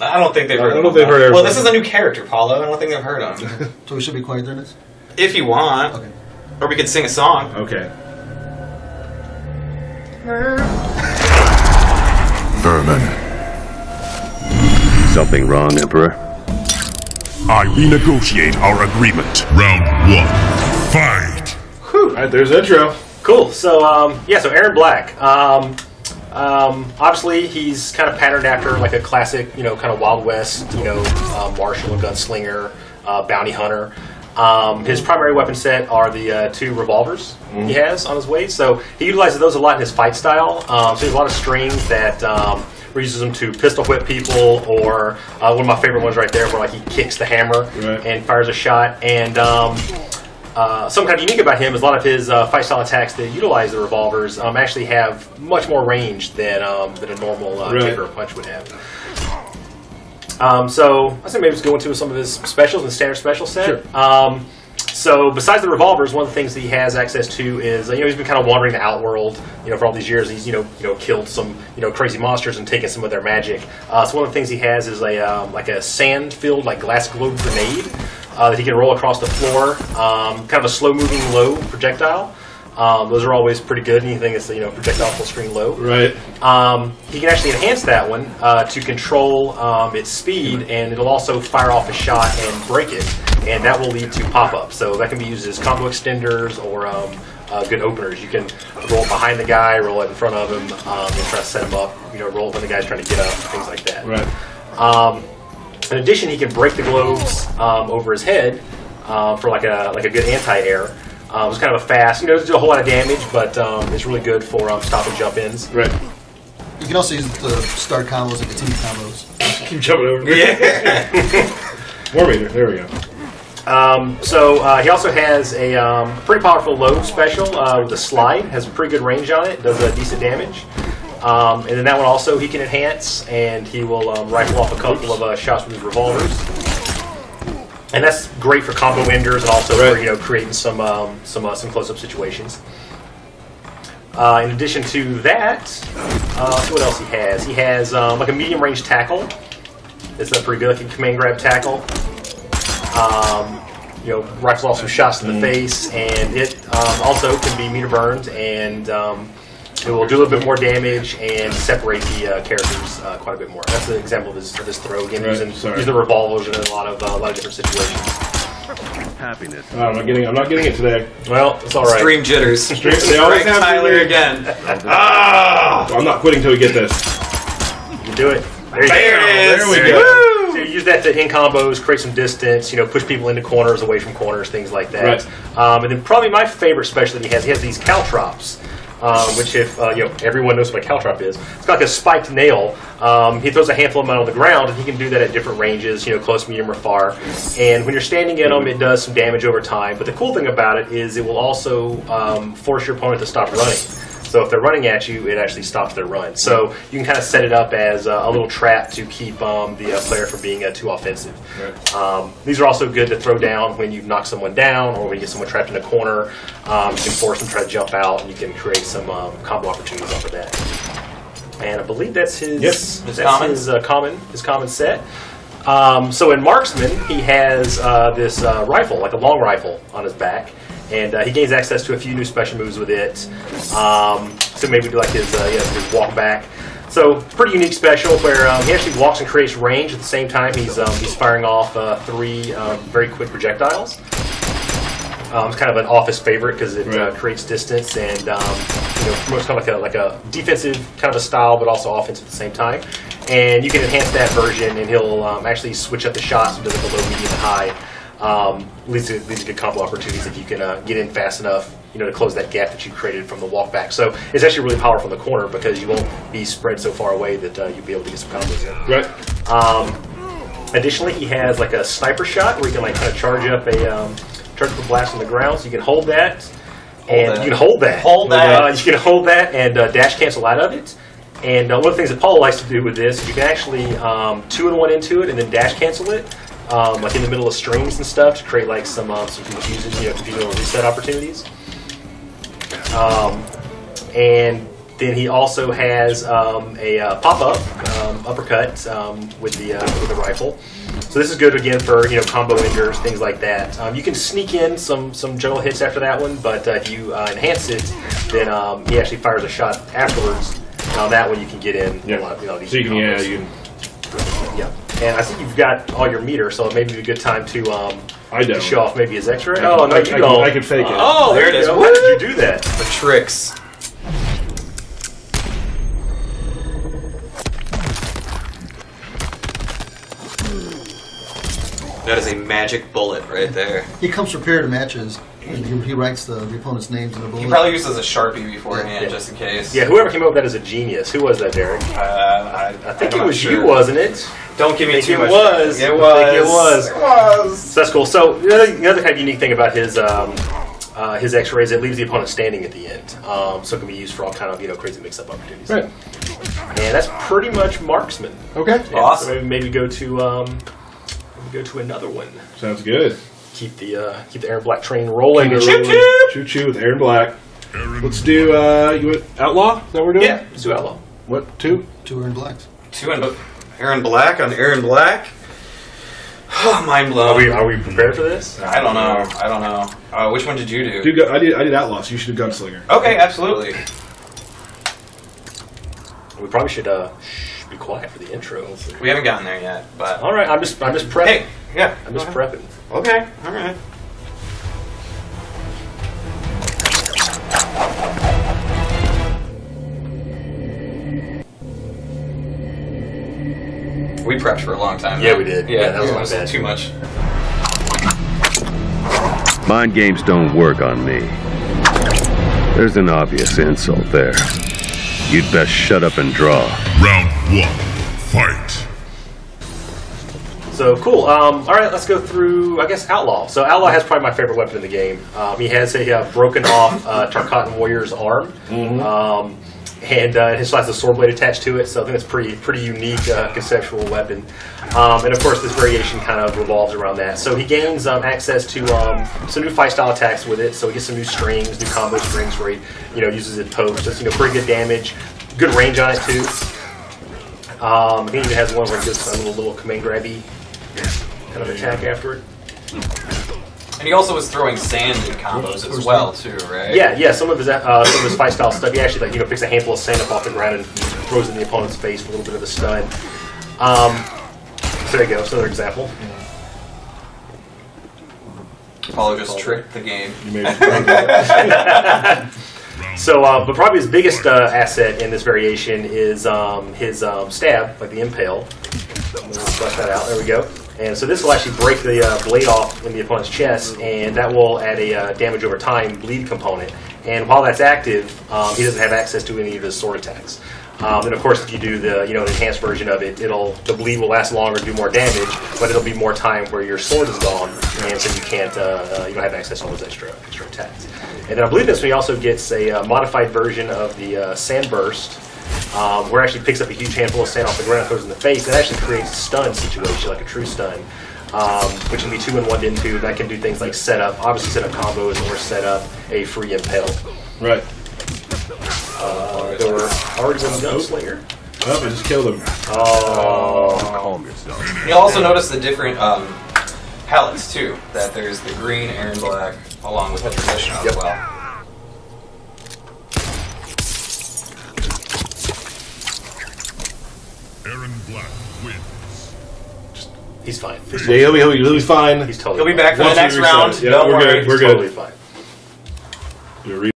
I don't think they've heard of him. I don't think they've heard of him. Well, this is a new character, Paulo. I don't think they've heard of him. So we should be quiet during this? If you want. Okay. Or we could sing a song. Okay. Vermin. Something wrong, Emperor? I renegotiate our agreement. Round 1. Fight! Alright, there's the intro. Cool. So, so Erron Black. Obviously, he's kind of patterned after like a classic, kind of Wild West, martial, gunslinger, bounty hunter. His primary weapon set are the 2 revolvers he has on his waist. So he utilizes those a lot in his fight style. So he has a lot of strings that uses them to pistol whip people, or one of my favorite ones right there, where like he kicks the hammer and fires a shot. And something kind of unique about him is a lot of his fight style attacks that utilize the revolvers actually have much more range than a normal kick or punch would have. So I think maybe let's go into some of his specials in the standard special set. Sure. So besides the revolvers, one of the things that he has access to is he's been kind of wandering the outworld for all these years. He's killed some crazy monsters and taken some of their magic. So one of the things he has is a sand filled glass globe grenade that he can roll across the floor. Kind of a slow moving low projectile. Those are always pretty good. Anything that's projectile full screen low. Right. He can actually enhance that one to control its speed, and it'll also fire off a shot and break it, and that will lead to pop-ups. So that can be used as combo extenders or good openers. You can roll it behind the guy, roll it in front of him, and try to set him up. Roll it when the guy's trying to get up, things like that. Right. In addition, he can break the globes over his head for like a good anti-air. It's kind of a fast, it doesn't do a whole lot of damage, but it's really good for stop and jump ins. Right. You can also use the start combos and continue combos. Keep jumping over. Yeah. War meter, there we go. So he also has a pretty powerful low special with a slide. Has pretty good range on it. Does decent damage. And then that one also he can enhance, and he will rifle off a couple of shots with his revolvers. And that's great for combo enders and also for creating some close-up situations. In addition to that, what else he has? He has like a medium-range tackle. It's pretty good, like a command grab tackle. Rifles off some shots to the face, and it also can be meter burned, and it will do a little bit more damage and separate the characters quite a bit more. That's an example of his throw. Again, using the revolvers in a lot of different situations. Happiness. Oh, I'm not getting it today. Well, it's all right. Stream jitters. They always have Tyler again. I'm not quitting till we get this. You can do it. There it is. There we go. So you use that to in combos, create some distance, push people into corners, away from corners, things like that. Right. And then probably my favorite special that he has these caltrops. Which, if everyone knows what a caltrop is, it's like a spiked nail. He throws a handful of them on the ground, and he can do that at different ranges, close, medium, or far. And when you're standing in them, it does some damage over time. But the cool thing about it is it will also force your opponent to stop running. So if they're running at you, it actually stops their run. So you can kind of set it up as a little trap to keep the player from being too offensive. Right. These are also good to throw down when you've knocked someone down or when you get someone trapped in a corner. You can force them to try to jump out, and you can create some combo opportunities off of that. And I believe that's his common set. So in Marksman, he has this rifle, like a long rifle, on his back. And he gains access to a few new special moves with it. So maybe do like his walk back. So pretty unique special where he actually walks and creates range at the same time. He's firing off 3 very quick projectiles. It's kind of an office favorite because it creates distance and promotes kind of like a defensive kind of a style, but also offensive at the same time. And you can enhance that version, and he'll actually switch up the shots into like a low, medium, and high. Leads to good combo opportunities if you can get in fast enough, to close that gap that you created from the walk back. So it's actually really powerful in the corner because you won't be spread so far away that you'll be able to get some combos in. Right. Additionally, he has like a sniper shot where you can like kind of charge up a blast on the ground. So you can hold that, and you can hold that. You can hold that and dash cancel out of it. And one of the things that Paul likes to do with this is you can actually 2-in-1 into it and then dash cancel it. Like in the middle of strings and stuff to create like some confusion, confusion or reset opportunities. And then he also has a pop-up uppercut with the rifle. So this is good again for combo enders, things like that. You can sneak in some general hits after that one, but if you enhance it, then he actually fires a shot afterwards. And on that one, you can get in. Yeah. A lot, these So you can, combos. you can. Yeah. And I think you've got all your meter, so it may be a good time to I don't. show off maybe his X-ray. I Oh, no, you don't. I can fake it. Oh, there it is. Why What? did you do that? The tricks. That is a magic bullet right there. He comes prepared to matches. He writes the opponent's names in the bullet. He probably uses a Sharpie beforehand, Yeah. just in case. Yeah, whoever came up with that is a genius. Who was that, Derek? I think it was you, wasn't it? Don't give me Think too it much. was. It I was. think it was. It was. So that's cool. So the other kind of unique thing about his X-rays, it leaves the opponent standing at the end. So it can be used for all kind of crazy mix-up opportunities. Right. And that's pretty much marksman. Okay. Yeah, Awesome. So maybe go to another one. Sounds good. Keep the Erron Black train rolling. Choo choo with Aaron Black. Let's do you want Outlaw? Is that what we're doing? Yeah, let's do Outlaw. What? 2? 2 Erron Blacks. 2 and Erron Black on Erron Black. Oh, mind blown. Are we prepared for this? I don't know. Which one did you do? Dude, I did Outlaw, so you should do Gunslinger. Okay, absolutely. We probably should be quiet for the intro. We haven't gotten there yet, but All right, I'm just prepping. hey, yeah, I'm just go ahead. prepping. Okay, all right. We prepped for a long time. Yeah, though. we did. Yeah, Yeah, that was it my was bad. too much. Mind games don't work on me. There's an obvious insult there. You'd best shut up and draw. Round 1. Fight. So cool. All right, let's go through, I guess, Outlaw. So Outlaw has probably my favorite weapon in the game. He has a broken off Tarkatan warrior's arm, and it still has a sword blade attached to it. So I think it's pretty unique conceptual weapon. And of course, this variation kind of revolves around that. So he gains access to some new fight style attacks with it. So he gets some new strings, new combo strings where he uses it post. It's pretty good damage, good range on it too. I think it has one where it gives a little command grabby kind of attack after it. And he also was throwing sand in combos as well, too, right? Yeah. Some of his fight style stuff, he actually picks a handful of sand up off the ground and throws it in the opponent's face for a little bit of a stun. So there you go. That's another example. Apollo just tricked the game. You made it. So, but probably his biggest asset in this variation is his stab, like the impale. Let's flesh that out. There we go. And so this will actually break the blade off in the opponent's chest, and that will add a damage over time bleed component. And while that's active, he doesn't have access to any of his sword attacks. And of course, if you do the enhanced version of it, the bleed will last longer, do more damage, but it'll be more time where your sword is gone, and so you can't you don't have access to all those extra attacks. And then I believe this one he also gets a modified version of the sand burst, where it actually picks up a huge handful of sand off the ground and throws it in the face. That actually creates a stun situation, like a true stun, which can be 2 and 1 into. That can do things like set up combos or set up a free impale. Right. There were already been Gunslinger. Oh, I just killed him. Oh. Calm yourself. You'll also notice the different palettes, too. That there's the green, Erron Black, along with the traditional as well. Erron Black wins. He's fine. Yeah, he'll be fine. He's totally He'll be fine. back for the Once we next reset round. it. Yeah, Don't we're worry. good. We're Totally good. fine. Do a